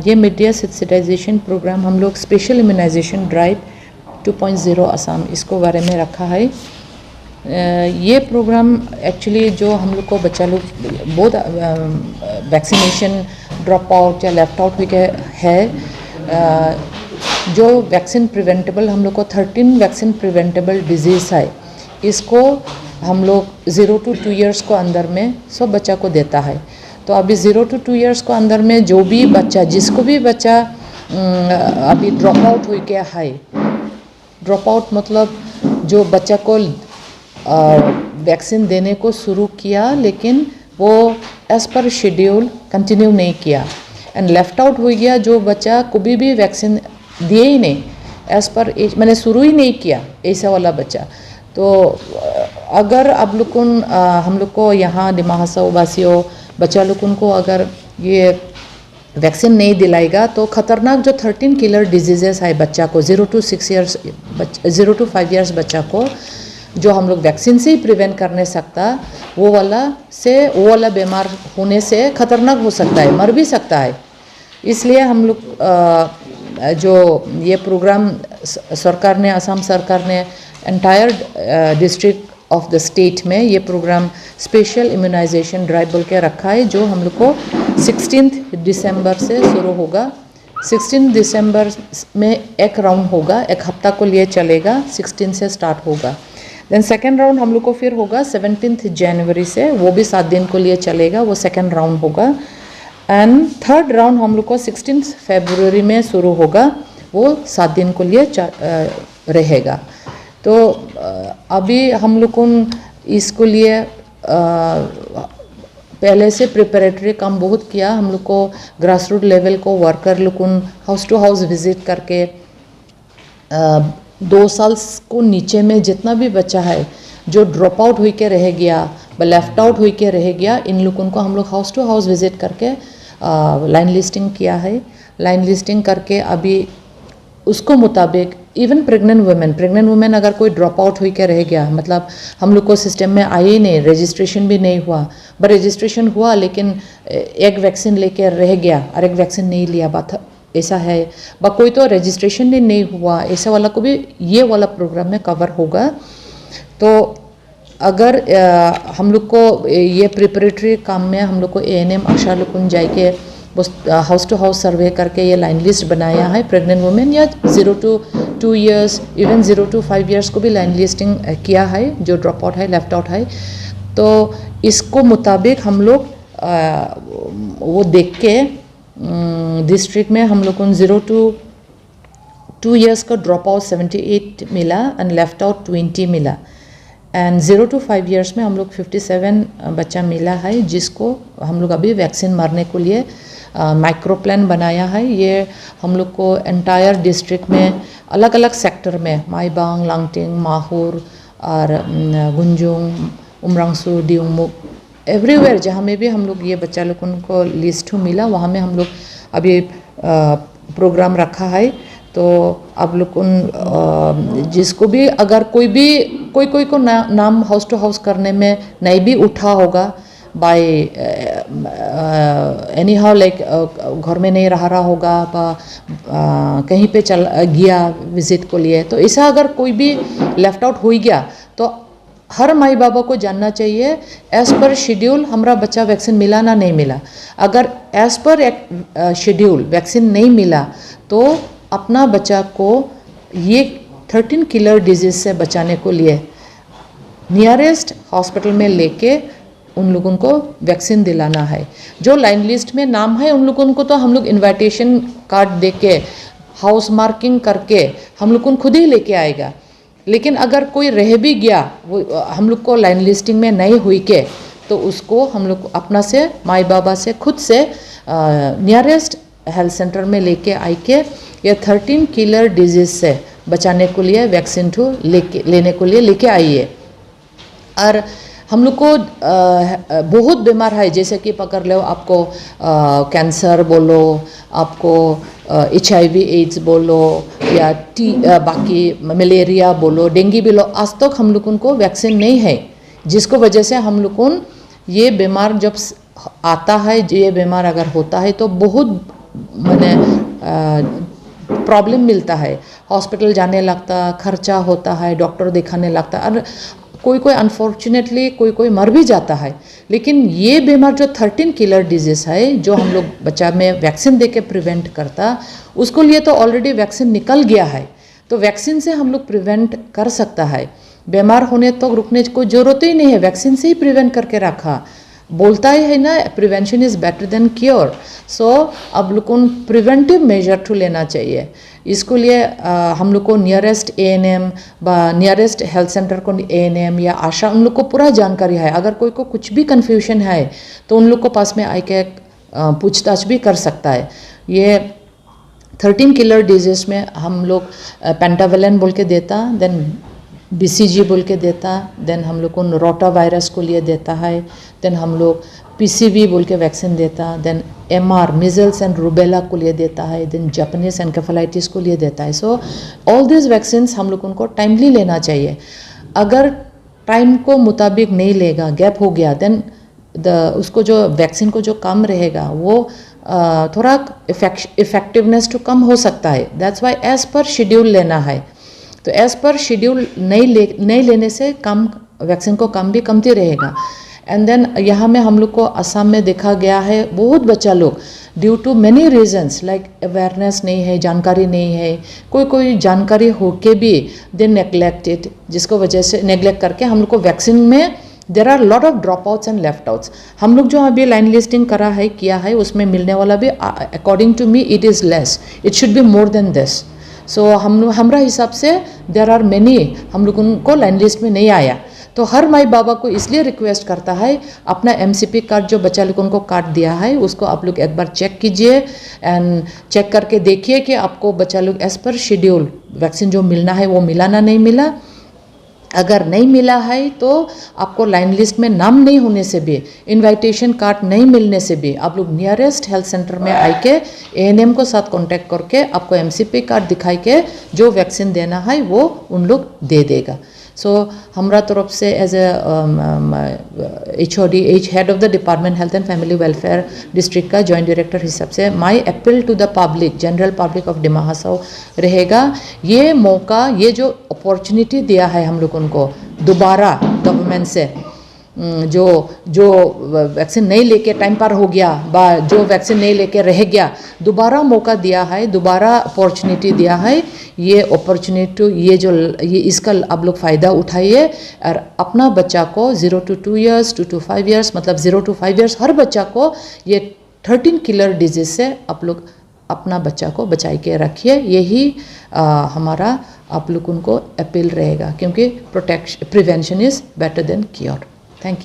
ये media sensitisation programme हम लोग स्पेशल इम्यूनाइजेशन ड्राइव 2.0 असम इसको बारे में रखा है। ये प्रोग्राम एक्चुअली जो हम लोग को बच्चा लोग बहुत वैक्सीनेशन ड्रॉप आउट या लेफ्ट आउट हुई के है, जो वैक्सीन प्रिवेंटेबल हम लोग को 13 वैक्सीन प्रिवेंटेबल डिजीज़ है, इसको हम लोग 0 to 2 years को अंदर में सब बच्चा को देता है। तो अभी 0 to 2 years को अंदर में जो भी बच्चा, जिसको भी बच्चा अभी ड्रॉप आउट हुई के है, ड्रॉप आउट मतलब जो बच्चा को वैक्सीन देने को शुरू किया लेकिन वो एज़ पर शेड्यूल कंटिन्यू नहीं किया, एंड लेफ्ट आउट हो गया जो बच्चा कभी भी वैक्सीन दिए ही नहीं, एज़ पर एज मैंने शुरू ही नहीं किया, ऐसा वाला बच्चा। तो अगर आप लोग हम लोग को यहाँ दिमाग वासियों बच्चा लोग को अगर ये वैक्सीन नहीं दिलाएगा तो ख़तरनाक जो 13 किलर डिजीज़ेस है बच्चा को 0 to 5 years बच्चा को, जो हम लोग वैक्सीन से ही प्रिवेंट करने सकता, वो वाला बीमार होने से ख़तरनाक हो सकता है, मर भी सकता है। इसलिए हम लोग जो ये प्रोग्राम सरकार ने, असम सरकार ने entire district of the state में ये प्रोग्राम स्पेशल इम्यूनाइजेशन ड्राइव बोल के रखा है, जो हम लोग को 16 दिसंबर से शुरू होगा। 16 दिसंबर में एक राउंड होगा, एक हफ्ता को लिए चलेगा, 16 से स्टार्ट होगा। देन सेकेंड राउंड हम लोग को फिर होगा 17 जनवरी से, वो भी 7 दिन को लिए चलेगा, वो सेकेंड राउंड होगा। एंड थर्ड राउंड हम लोग को 16 फरवरी में शुरू होगा, वो 7 दिन को लिए रहेगा। तो अभी हम लोग को इसको लिए पहले से प्रिपरेटरी काम बहुत किया। हम लोग को ग्रास रूट लेवल को वर्कर लोग हाउस टू हाउस विजिट करके 2 साल को नीचे में जितना भी बच्चा है जो ड्रॉप आउट हुई के रह गया, लेफ्ट आउट हुई के रह गया, इन लोगों को हम लोग हाउस टू हाउस विजिट करके लाइन लिस्टिंग किया है। लाइन लिस्टिंग करके अभी उसको मुताबिक इवन प्रेग्नेंट वुमेन अगर कोई ड्रॉप आउट हुई के रह गया, मतलब हम लोग को सिस्टम में आए ही नहीं, रजिस्ट्रेशन भी नहीं हुआ, बट रजिस्ट्रेशन हुआ लेकिन एक वैक्सीन लेके रह गया और एक वैक्सीन नहीं लिया, बात ऐसा है, कोई तो रजिस्ट्रेशन भी नहीं हुआ, ऐसा वाला को भी ये वाला प्रोग्राम में कवर होगा। तो अगर हम लोग को ये प्रिपरेटरी काम में हम लोग को ANM आशा लोग जाके हाउस टू हाउस सर्वे करके ये लाइन लिस्ट बनाया है। प्रेग्नेंट वुमेन या 0 to 2 years, even 0 to 5 years को भी लाइन लिस्टिंग किया है, जो ड्रॉप आउट है, लेफ्ट आउट है। तो इसको मुताबिक हम लोग वो देख के डिस्ट्रिक्ट में हम लोग को 0 to 2 years का ड्रॉप आउट 78 मिला एंड लेफ्ट आउट 20 मिला, एंड 0 to 5 years में हम लोग 57 बच्चा मिला है, जिसको हम लोग अभी वैक्सीन मारने के लिए माइक्रो प्लान बनाया है। ये हम लोग को एंटायर डिस्ट्रिक्ट में अलग अलग सेक्टर में माईबांग, लांगटिंग, माहौर और गुंजुंग, उमरांगसू, डियोंगमुक, एवरीवेयर जहाँ में भी हम लोग ये बच्चा लोग उनको लिस्ट मिला, वहाँ में हम लोग अभी प्रोग्राम रखा है। तो आप लोग जिसको भी अगर कोई को नाम हाउस टू हाउस करने में नहीं भी उठा होगा, बाय एनी हाउ लाइक घर में नहीं रहा होगा, कहीं पे चल गया विजिट को लिए, तो ऐसा अगर कोई भी लेफ्ट आउट हो गया तो हर माई बाबा को जानना चाहिए एज़ पर शेड्यूल हमारा बच्चा वैक्सीन मिला ना नहीं मिला। अगर एज़ पर एक शेड्यूल वैक्सीन नहीं मिला तो अपना बच्चा को ये 13 किलर डिजीज़ से बचाने को लिए नियरेस्ट हॉस्पिटल में लेके उन लोगों को वैक्सीन दिलाना है। जो लाइन लिस्ट में नाम है उन लोगों को तो हम लोग इन्विटेशन कार्ड दे के हाउस मार्किंग करके हम लोग को खुद ही लेके आएगा। लेकिन अगर कोई रह भी गया, वो हम लोग को लाइन लिस्टिंग में नहीं हुई के, तो उसको हम लोग अपना से माई बाबा से खुद से नियरेस्ट हेल्थ सेंटर में लेके आई के ये 13 किलर डिजीज़ से बचाने को लिए वैक्सीन लेने को लिए लेके आइए। और हम लोग को बहुत बीमार है, जैसे कि पकड़ लो आपको कैंसर बोलो, आपको HIV एड्स बोलो, या बाकी मलेरिया बोलो, डेंगू बोलो, आज तक हम लोग उनको वैक्सीन नहीं है, जिसको वजह से हम लोग ये बीमार जब आता है, ये बीमार अगर होता है तो बहुत मैंने प्रॉब्लम मिलता है, हॉस्पिटल जाने लगता, खर्चा होता है, डॉक्टर दिखाने लगता, और कोई कोई अनफॉर्चुनेटली कोई मर भी जाता है। लेकिन ये बीमार जो 13 किलर डिजीज़ है, जो हम लोग बच्चा में वैक्सीन दे के प्रिवेंट करता, उसको लिए तो ऑलरेडी वैक्सीन निकल गया है, तो वैक्सीन से हम लोग प्रिवेंट कर सकता है। बीमार होने तक तो रुकने को जरूरत ही नहीं है, वैक्सीन से ही प्रिवेंट करके रखा। बोलता ही है ना, prevention is better than cure. So अब लोग को प्रिवेंटिव मेजर टू लेना चाहिए। इसको लिए हम लोग को नियरेस्ट ANM व नियरेस्ट हेल्थ सेंटर को ANM या आशा, उन लोग को पूरा जानकारी है। अगर कोई को कुछ भी कन्फ्यूजन है तो उन लोग को पास में आके पूछताछ भी कर सकता है। ये 13 किलर डिजीज़ में हम लोग पेंटावेलेंट बोल के देता, देन BCG बोल के देता, देन हम लोग को रोटा वायरस को लिए देता है, देन हम लोग PCV बोल के वैक्सीन देता, then MR measles and rubella को लिए देता है, देन जापानीज एनकेफेलाइटिस को लिए देता है। सो ऑल दिस वैक्सीन्स हम लोग उनको टाइमली लेना चाहिए। अगर टाइम को मुताबिक नहीं लेगा, गैप हो गया, देन उसको जो वैक्सीन को जो कम रहेगा वो थोड़ा इफेक्टिवनेस तो कम हो सकता है। That's why as per schedule लेना है। तो एज पर शेड्यूल नहीं लेने से कम वैक्सीन को कम भी कमती रहेगा। एंड देन यहाँ में हम लोग को असम में देखा गया है, बहुत बच्चा लोग due to many reasons like awareness नहीं है, जानकारी नहीं है, कोई जानकारी होके भी दे नेग्लेक्टेड, जिसको वजह से नेग्लेक्ट करके हम लोग को वैक्सीन में there are lot of drop outs and left outs. हम लोग जो अभी लाइन लिस्टिंग किया है उसमें मिलने वाला भी according to me it is less, it should be more than this. So हमारा हिसाब से देर आर मेनी, हम लोग उनको लाइन लिस्ट में नहीं आया। तो हर माई बाबा को इसलिए रिक्वेस्ट करता है, अपना MCP कार्ड जो बच्चा लोगों को कार्ड दिया है उसको आप लोग एक बार चेक कीजिए एंड चेक करके देखिए कि आपको बच्चा लोग एज पर शेड्यूल वैक्सीन जो मिलना है वो मिला ना नहीं मिला। अगर नहीं मिला है तो आपको लाइन लिस्ट में नाम नहीं होने से भी, इनविटेशन कार्ड नहीं मिलने से भी आप लोग नियरेस्ट हेल्थ सेंटर में आके ANM को साथ कांटेक्ट करके आपको MCP कार्ड दिखाई के जो वैक्सीन देना है वो उन लोग दे देगा। सो हमारा तरफ से as a HOD head of the department health and family welfare district का जॉइंट डायरेक्टर हिसाब से my appeal to the public, general public of Dima Hasao रहेगा, ये मौका, ये जो अपॉर्चुनिटी दिया है हम लोग उनको दोबारा गवर्नमेंट से, जो वैक्सीन नहीं लेके टाइम पार हो गया बा जो वैक्सीन नहीं लेके रह गया, दोबारा मौका दिया है, दोबारा अपॉर्चुनिटी दिया है। ये अपॉर्चुनिटी ये इसका आप लोग फ़ायदा उठाइए और अपना बच्चा को 0 to 2 years 2 to 5 years मतलब 0 to 5 years हर बच्चा को ये 13 किलर डिजीज़ से आप लोग अपना बच्चा को बचाई के रखिए। यही हमारा आप लोग उनको अपील रहेगा, क्योंकि prevention is better than cure. Thank you.